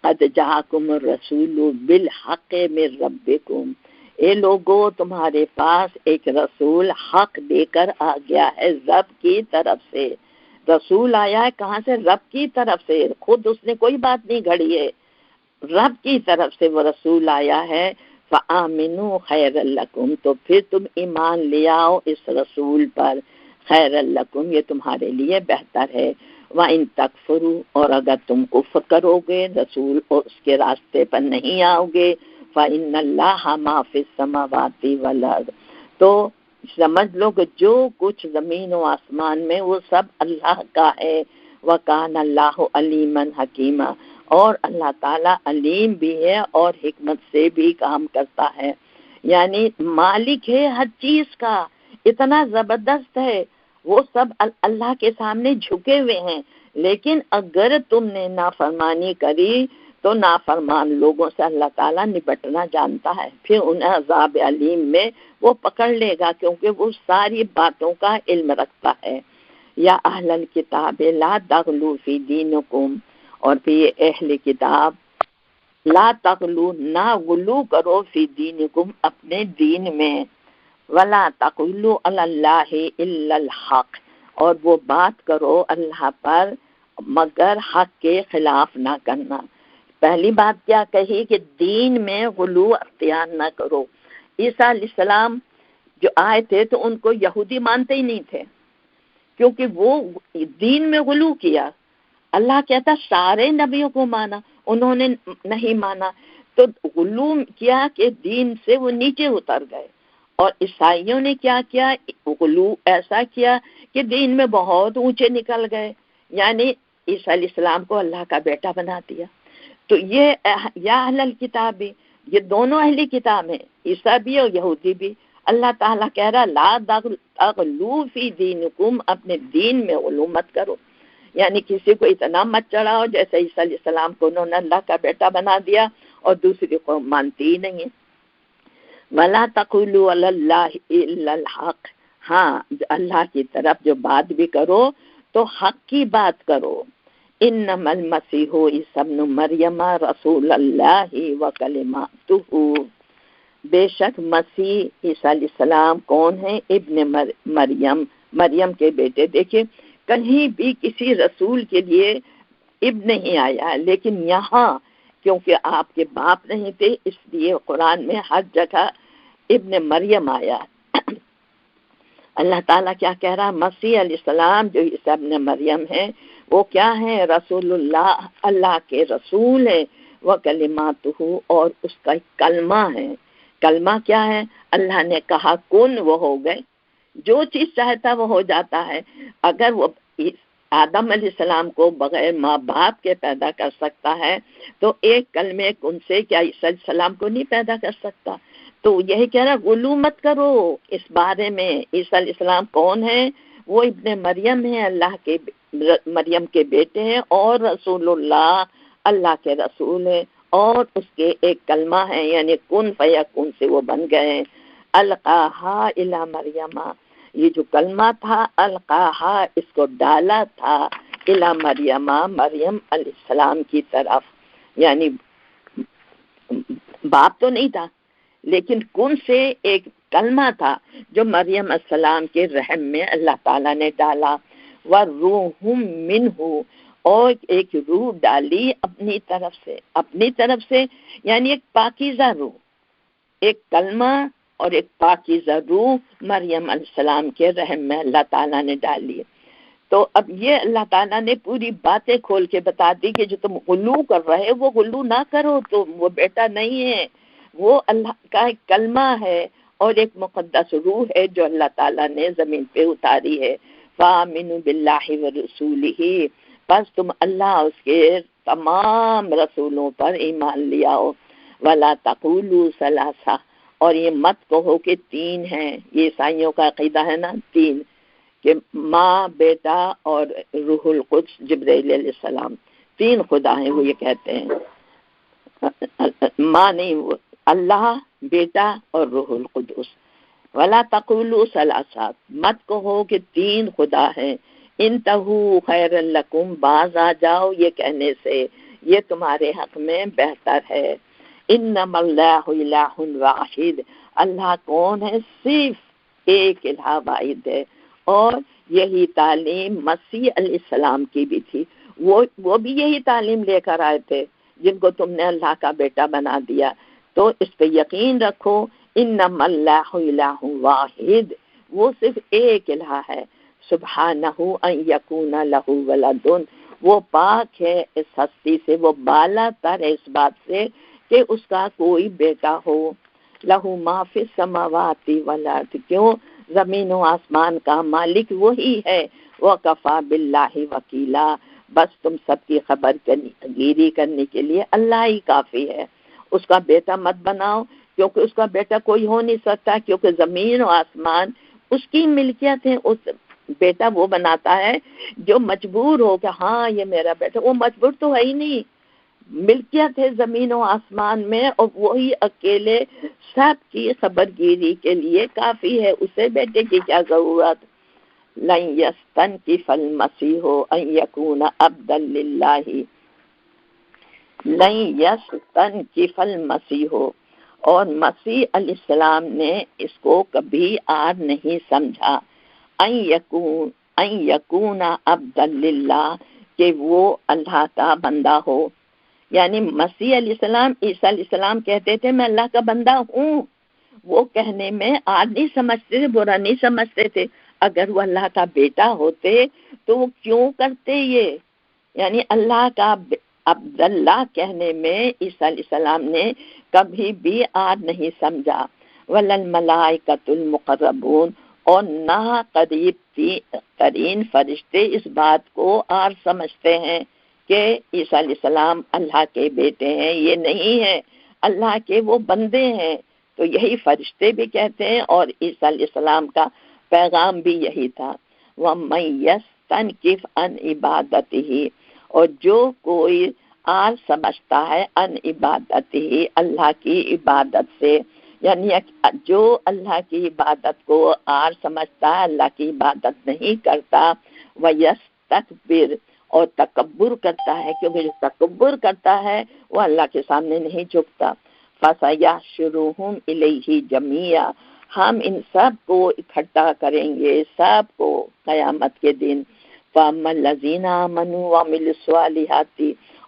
قد جاءکم الرسول بالحق من ربکم، اے لوگو تمہارے پاس ایک رسول حق دے کر آ گیا ہے رب کی طرف سے. رسول آیا ہے کہاں سے؟ رب کی طرف سے. خود اس نے کوئی بات نہیں گھڑی ہے، رب کی طرف سے وہ رسول آیا ہے. فآمنوا خیر لکم، تو پھر تم ایمان لے آؤ اس رسول پر. خیر لکم، یہ تمہارے لیے بہتر ہے. وَإِن تکفروا، اور اگر تم کفر کرو گے، رسول اور اس کے راستے پر نہیں آؤ گے، فإن اللہ ما فی السماوات والارض، تو سمجھ لو کہ جو کچھ زمین و آسمان میں وہ سب اللہ کا ہے. وَكَانَ اللَّهُ عَلِيمًا حَكِيمًا، اور اللہ تعالیٰ علیم بھی ہے اور حکمت سے بھی کام کرتا ہے. یعنی مالک ہے ہر چیز کا، اتنا زبردست ہے، وہ سب اللہ کے سامنے جھکے ہوئے ہیں. لیکن اگر تم نے نافرمانی کری تو نافرمان لوگوں سے اللہ تعالیٰ نپٹنا جانتا ہے، پھر انہیں عذاب علیم میں وہ پکڑ لے گا، کیونکہ وہ ساری باتوں کا علم رکھتا ہے. یا اہل الکتاب لا تغلو فی دینکم، اور پھر یہ اہل کتاب لا تغلو، نہ غلو کرو فی دینکم، اپنے دین میں، ولا تقولوا علی اللہ الا الحق، اور وہ بات کرو اللہ پر مگر حق کے خلاف نہ کرنا. پہلی بات کیا کہی کہ دین میں غلو اختیار نہ کرو. عیسیٰ علیہ السلام جو آئے تھے تو ان کو یہودی مانتے ہی نہیں تھے، کیونکہ وہ دین میں غلو کیا. اللہ کہتا سارے نبیوں کو مانا، انہوں نے نہیں مانا، تو غلو کیا کہ دین سے وہ نیچے اتر گئے. اور عیسائیوں نے کیا کیا، غلو ایسا کیا کہ دین میں بہت اونچے نکل گئے، یعنی عیسیٰ علیہ السلام کو اللہ کا بیٹا بنا دیا. تو یہ یا اہل الکتاب، یہ دونوں اہل کتاب ہیں، عیسیٰ بھی اور یہودی بھی. اللہ تعالیٰ کہہ رہا لا تغلو فی دینکم، اپنے دین میں غلو مت کرو، یعنی کسی کو اتنا مت چڑھاؤ جیسے عیسیٰ علیہ السلام کو انہوں نے اللہ کا بیٹا بنا دیا اور دوسری قوم مانتی ہی نہیں ہے. وَلَا تَقُولُوا عَلَى اللَّهِ إِلَّا الْحَقِّ، ہاں اللہ کی طرف جو بات بھی کرو تو حق کی بات کرو. انما المسیح عیسی ابن مریم رسول اللہ وکلماتہ، بے شک مسیح عیسیٰ علیہ السلام کون ہے؟ ابن مریم، مریم کے بیٹے. دیکھیں کہیں بھی کسی رسول کے لیے ابن نہیں آیا، لیکن یہاں کیونکہ آپ کے باپ نہیں تھے اس لیے قرآن میں ہر جگہ ابن مریم آیا. اللہ تعالیٰ کیا کہہ رہا؟ مسیح علیہ السلام جو عیسی ابن مریم ہے وہ کیا ہے؟ رسول اللہ، اللہ کے رسول ہے، وہ کلماتہ، اور اس کا ایک کلمہ ہے. کلمہ کیا ہے؟ اللہ نے کہا کن، وہ ہو گئے. جو چیز چاہتا وہ ہو جاتا ہے. اگر وہ آدم علیہ السلام کو بغیر ماں باپ کے پیدا کر سکتا ہے تو ایک کلمے کن سے کیا عیسیٰ علیہ السلام کو نہیں پیدا کر سکتا؟ تو یہی کہہ رہا غلو مت کرو اس بارے میں. عیسیٰ علیہ السلام کون ہے؟ وہ ابن مریم ہے، اللہ کے مریم کے بیٹے ہیں، اور رسول اللہ، اللہ کے رسول ہیں، اور اس کے ایک کلمہ ہے، یعنی کن فیکون سے وہ بن گئے. القاہا الی مریم، یہ جو کلمہ تھا القاہا، اس کو ڈالا تھا الی مریم، مریم علیہ السلام کی طرف. یعنی باپ تو نہیں تھا لیکن کن سے ایک کلمہ تھا جو مریم علیہ السلام کے رحم میں اللہ تعالیٰ نے ڈالا. وَرُوحٌ مِّنْهُ، اور ایک روح ڈالی اپنی طرف سے یعنی ایک پاکیزہ روح، ایک کلمہ اور ایک پاکیزہ روح مریم علیہ السلام کے رحم میں اللہ تعالیٰ نے ڈالی. تو اب یہ اللہ تعالیٰ نے پوری باتیں کھول کے بتا دی کہ جو تم غلو کر رہے وہ غلو نہ کرو، تو وہ بیٹا نہیں ہے، وہ اللہ کا ایک کلمہ ہے اور ایک مقدس روح ہے جو اللہ تعالیٰ نے زمین پہ اتاری ہے. فَآمِنُوا بِاللَّهِ وَرُسُولِهِ، بس تم اللہ اس کے تمام رسولوں پر ایمان لے آؤ. وَلَا تَقُولُوا ثَلَاثَةٌ، اور یہ مت کہو کہ تین ہیں. یہ عیسائیوں کا عقیدہ ہے نا، تین، کہ ماں، بیٹا اور روح القدس جبرائیل علیہ السلام، تین خدا ہیں. وہ یہ کہتے ہیں ماں نہیں، وہ اللہ، بیٹا اور روح القدس. وَلَا تَقُولُوا ثَلَاثَةٌ، مت کہو کہ تین خدا ہیں. انتہوا خیر لکم، باز آ جاؤ یہ کہنے سے، یہ تمہارے حق میں بہتر ہے. انما اللہ الہ واحد، اللہ کون ہے؟ صرف ایک الہ واحد ہے. اور یہی تعلیم مسیح علیہ السلام کی بھی تھی، وہ بھی یہی تعلیم لے کر آئے تھے جن کو تم نے اللہ کا بیٹا بنا دیا. تو اس پہ یقین رکھو، انما اللہ الہ واحد، وہ صرف ایک الہ ہے. سبحانہ ان یکون لہ ولد، وہ پاک ہے اس ہستی سے، وہ بالا تر ہے اس بات سے کہ اس کا کوئی بیٹا ہو. لہو ما فی السماوات والارض، کیوں؟ زمین و آسمان کا مالک وہی ہے. وکفی باللہ وکیلا، بس تم سب کی خبر گیری کرنے کے لیے اللہ ہی کافی ہے. اس کا بیٹا مت بناؤ، کیونکہ اس کا بیٹا کوئی ہو نہیں سکتا، کیونکہ زمین و آسمان اس کی ملکیت ہے. اس بیٹا وہ بناتا ہے جو مجبور ہو کہ ہاں یہ میرا بیٹا. وہ مجبور تو ہے ہی نہیں، ملکیت ہے زمین و آسمان میں، اور وہی اکیلے سب کی خبر گیری کے لیے کافی ہے. اسے بیٹے کی کیا ضرورت. لن یستنکف المسیح ان یکون عبدا للہ، لن یستنکف المسیح، اور مسیح علیہ السلام نے اس کو کبھی عار نہیں سمجھا. ان یکون عبدا للہ، کہ وہ اللہ کا بندہ ہو. یعنی مسیح علیہ السلام، عیسیٰ علیہ السلام کہتے تھے میں اللہ کا بندہ ہوں. وہ کہنے میں عار نہیں سمجھتے تھے، برا نہیں سمجھتے تھے. اگر وہ اللہ کا بیٹا ہوتے تو وہ کیوں کرتے یہ؟ یعنی اللہ کا عبداللہ کہنے میں عیسیٰ علیہ السلام نے کبھی بھی عار نہیں سمجھا. وَلَلْمَلَائِكَةُ الْمُقَرَّبُونَ، اور نہ قریب ترین فرشتے اس بات کو عار سمجھتے ہیں کہ عیسیٰ علیہ السلام اللہ کے بیٹے ہیں. یہ نہیں ہے، اللہ کے وہ بندے ہیں. تو یہی فرشتے بھی کہتے ہیں، اور عیسیٰ علیہ السلام کا پیغام بھی یہی تھا. وَمَن يَسْتَنْكِفْ عَنْ عِبَادَتِهِ، اور جو کوئی عار سمجھتا ہے عن عبادتہ، اللہ کی عبادت سے، یعنی جو اللہ کی عبادت کو عار سمجھتا ہے، اللہ کی عبادت نہیں کرتا. وَيَسْتَكْبِرْ، اور تکبر کرتا ہے، کیونکہ جو تکبر کرتا ہے وہ اللہ کے سامنے نہیں جھکتا. فَسَيَحْشُرُهُمْ إِلَيْهِ جَمِيعًا، ہم ان سب کو اکٹھا کریں گے، سب کو قیامت کے دن. فَأَمَّا الَّذِينَ آمَنُوا وَعَمِلُوا الصَّالِحَاتِ،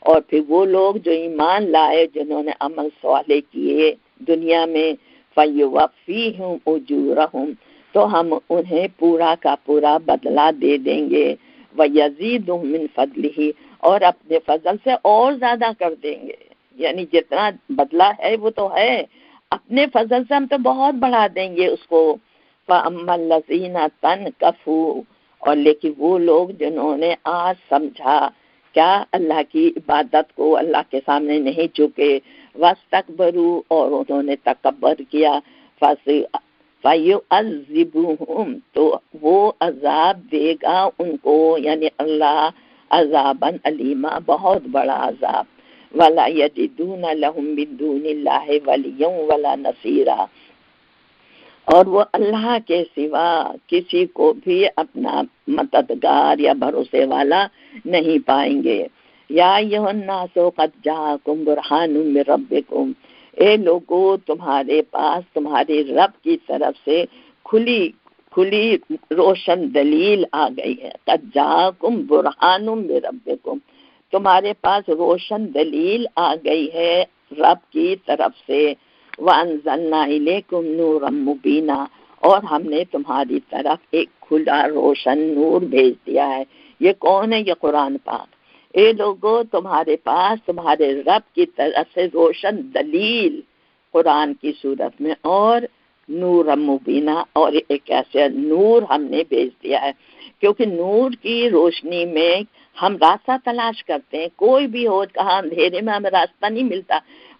اور پھر وہ لوگ جو ایمان لائے، جنہوں نے عمل صالح کیے دنیا میں، فَيُوَفِّيهِمْ أُجُورَهُمْ، تو ہم انہیں پورا کا پورا بدلہ دے دیں گے. وَيَزِيدُهُم مِّن فَضْلِهِ، اور اپنے فضل سے اور زیادہ کر دیں گے. یعنی جتنا بدلہ ہے وہ تو ہے، اپنے فضل سے ہم تو بہت بڑھا دیں گے اس کو. فَأَمَّا الَّذِينَ تَنْكَفُوا، اور لیکن وہ لوگ جنہوں نے آج سمجھا کیا اللہ کی عبادت کو، اللہ کے سامنے نہیں جھکے. وَاسْتَكْبَرُوا، اور انہوں نے تکبر کیا. فَيُعَذِّبُهُمْ، تو وہ عذاب دے گا ان کو، یعنی اللہ عذاباً علیما، بہت بڑا عذاب. وَلَا يَجِدُونَ لَهُم مِّن دُونِ اللَّهِ وَلِيًّا وَلَا نَصِيرًا، اور وہ اللہ کے سوا کسی کو بھی اپنا مددگار یا بھروسے والا نہیں پائیں گے. یا ایھا الناس قد جاءکم برہان من ربکم، اے لوگو تمہارے پاس تمہارے رب کی طرف سے کھلی روشن دلیل آ گئی ہے. قد جاءکم برہان من ربکم، تمہارے پاس روشن دلیل آ گئی ہے رب کی طرف سے. وَأَنزَلْنَا إِلَيْكُمْ نُورًا مُبِينًا، اور ہم نے تمہاری طرف ایک کھلا روشن نور بھیج دیا ہے. یہ کون ہے؟ یہ قرآن پاک. اے لوگو تمہارے پاس تمہارے رب کی طرف سے روشن دلیل قرآن کی صورت میں، اور نور مبینہ، اور ایک ایسا نور ہم نے بھیج دیا ہے. کیونکہ نور کی روشنی میں ہم راستہ تلاش کرتے ہیں، کوئی بھی ہو کہاں اندھیرے میں ہمیں راستہ نہیں ملتا.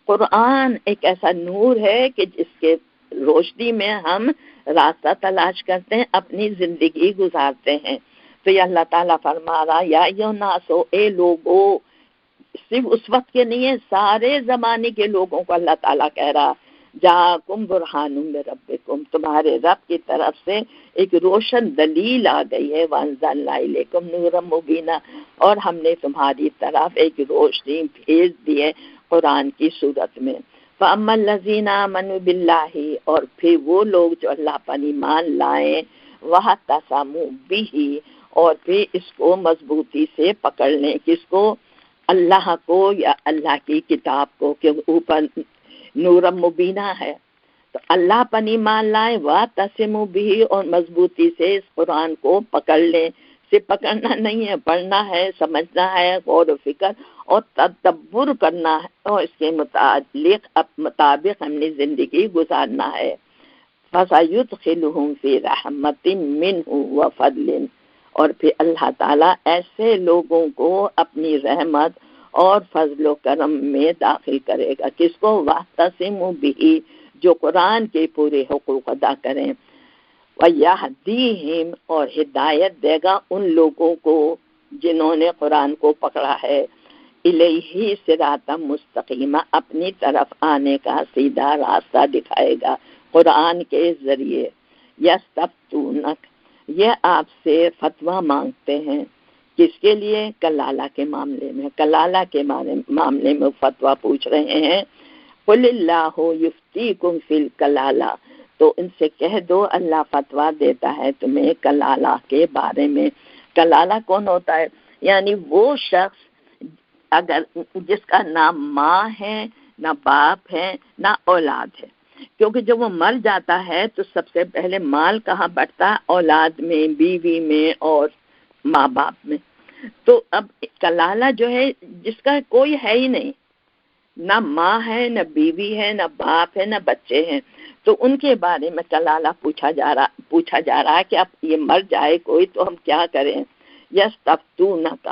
قرآن ایک ایسا نور ہے کہ جس کے روشنی میں ہم راستہ تلاش کرتے ہیں، اپنی زندگی گزارتے ہیں. تو یہ اللہ تعالیٰ فرما رہا یا ایھا الناس، اے لوگو، صرف اس وقت کے نہیں ہے، سارے زمانے کے لوگوں کو اللہ تعالیٰ کہہ رہا جاءکم برہان من ربکم، تمہارے رب کی طرف سے ایک روشن دلیل آ گئی ہے. وانزلنا الیکم نورا مبینا، اور ہم نے تمہاری طرف ایک روشنی بھیج دی ہے قرآن کی صورت میں. فَأَمَّا الَّذِينَ آمَنُوا بِاللَّهِ، اور پھر وہ لوگ جو اللہ پر ایمان لائیں، وَاعْتَصَمُوا بِهِ، اور پھر اس کو مضبوطی سے پکڑ لیں. کس کو؟ اللہ کو، یا اللہ کی کتاب کو، کہ اوپر نور مبینہ ہے. تو اللہ پر ایمان لائیں، وَاعْتَصِمُوا بِهِ، اور مضبوطی سے اس قرآن کو پکڑ لیں. صرف پکڑنا نہیں ہے، پڑھنا ہے، سمجھنا ہے، غور و فکر اور تدبر کرنا ہے، اور اس کے مطابق ہم نے زندگی گزارنا ہے. فَسَيُدْخِلُهُمْ فِي رَحْمَةٍ مِّنْهُ وَفَضْلٍ، اور پھر اللہ تعالیٰ ایسے لوگوں کو اپنی رحمت اور فضل و کرم میں داخل کرے گا. کس کو؟ وَاعْتَصِمُوا بِهِ، جو قرآن کے پورے حقوق ادا کریں، وَيَهْدِيهِمْ اور ہدایت دے گا ان لوگوں کو جنہوں نے قرآن کو پکڑا ہے، الیہ صراط مستقیم اپنی طرف آنے کا سیدھا راستہ دکھائے گا قرآن کے ذریعے۔ یستفتونک یہ آپ سے فتویٰ مانگتے ہیں، کس کے لیے؟ کلالہ کے معاملے میں، کلالہ کے معاملے میں فتویٰ پوچھ رہے ہیں۔ قل اللہ یفتیکم فی الکلالہ، تو ان سے کہہ دو اللہ فتویٰ دیتا ہے تمہیں کلالہ کے بارے میں۔ کلالہ کون ہوتا ہے؟ یعنی وہ شخص اگر جس کا نہ ماں ہے، نہ باپ ہے، نہ اولاد ہے، کیونکہ جب وہ مر جاتا ہے تو سب سے پہلے مال کہاں بٹتا ہے؟ اولاد میں، بیوی میں اور ماں باپ میں۔ تو اب کلالہ جو ہے جس کا کوئی ہے ہی نہیں، نہ ماں ہے، نہ بیوی ہے، نہ باپ ہے، نہ بچے ہیں، تو ان کے بارے میں کلالہ پوچھا جا رہا ہے کہ اب یہ مر جائے کوئی تو ہم کیا کریں؟ یستفتونک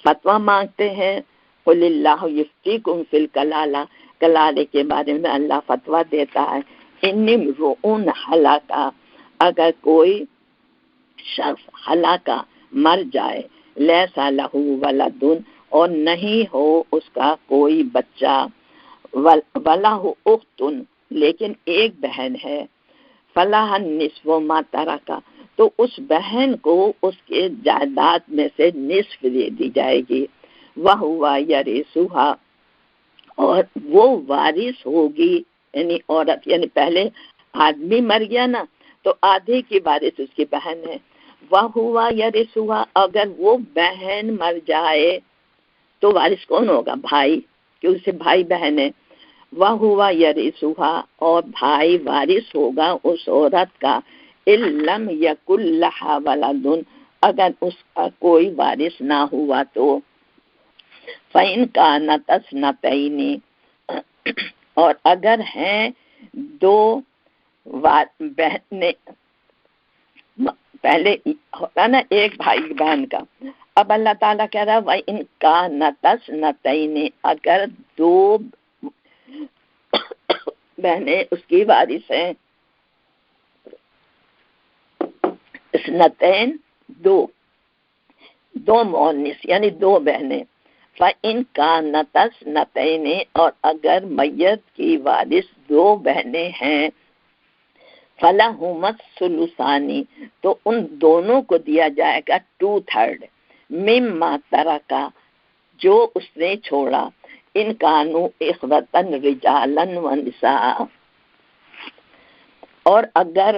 فتویٰ مانگتے ہیں، قل اللہ یفتیکم فی الکلالہ، کلالے کے بارے میں اللہ فتویٰ دیتا ہے۔ ان امرؤ ہلاکا، اگر کوئی شخص ہلاکا مر جائے، لیسا لہ ولدن اور نہیں ہو اس کا کوئی بچہ، ولہ اختن لیکن ایک بہن ہے، فلاح نصف ما ترکا تو اس بہن کو اس کے جائیداد میں سے نصف دے دی جائے گی، وہو یرثھا اور وہ وارث ہوگی، یعنی عورت، یعنی پہلے آدمی مر گیا نا تو آدھے کی وارث اس کی بہن ہے، وہو یرثھا اگر وہ بہن مر جائے تو وارث کون ہوگا؟ بھائی، کیونکہ اسے بھائی بہن ہے، وَهُوَ يَرِثُهَا اور بھائی وارث ہوگا اس عورت کا، إِن لَّمْ يَكُن لَّهَا وَلَدٌ اگر اس کا کوئی وارث نہ ہوا تو، فَإِن كَانَتْ اثْنَتَيْنِ اور اگر ہیں دو بہنیں، پہلے ہوتا نا ایک بھائی بہن کا، اب اللہ تعالیٰ کہہ رہا ہے وَإِن كَانَتْ اثْنَتَيْنِ اگر دو بہنیں اس کی وارث ہیں، اثنتین دو مؤنث یعنی دو بہنیں، فَإِن كَانَتْ اثْنَتَيْنِ اور اگر میت کی وارث دو بہنیں ہیں، فَلَهُمَا الثُّلُثَانِ تو ان دونوں کو دیا جائے گا 2/3 مما ترکا جو اس نے چھوڑا، ان کانوا اخوتن رجالا ونساء اور اگر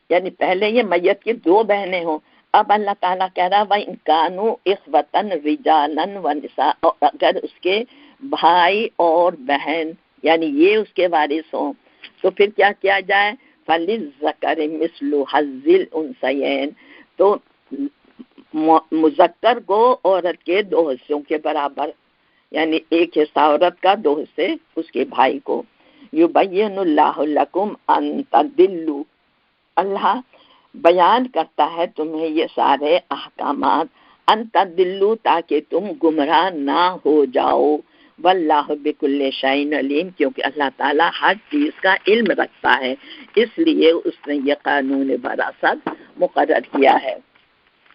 یعنی پہلے یہ میت کی دو بہنیں ہوں، اب اللہ تعالیٰ کہہ رہا وَإِن كَانُوا إِخْوَةً رِجَالًا وَنِسَاءً اور اگر اس کے بھائی اور بہن یعنی یہ اس کے وارث ہوں تو پھر کیا کیا جائے؟ فَلِلذَّكَرِ مِثْلُ حَظِّ الْأُنثَيَيْنِ تو مذکر کو عورت کے 2 حصوں کے برابر، یعنی ایک حصہ عورت کا، 2 حصے اس کے بھائی کو۔ یبین اللہ لکم ان تضلوا اللہ بیان کرتا ہے تمہیں یہ سارے احکامات، ان تضلوا تاکہ تم گمراہ نہ ہو جاؤ، واللہ بکل شیء علیم کیونکہ اللہ تعالیٰ ہر چیز کا علم رکھتا ہے، اس لیے اس نے یہ قانون وراثت مقرر کیا ہے۔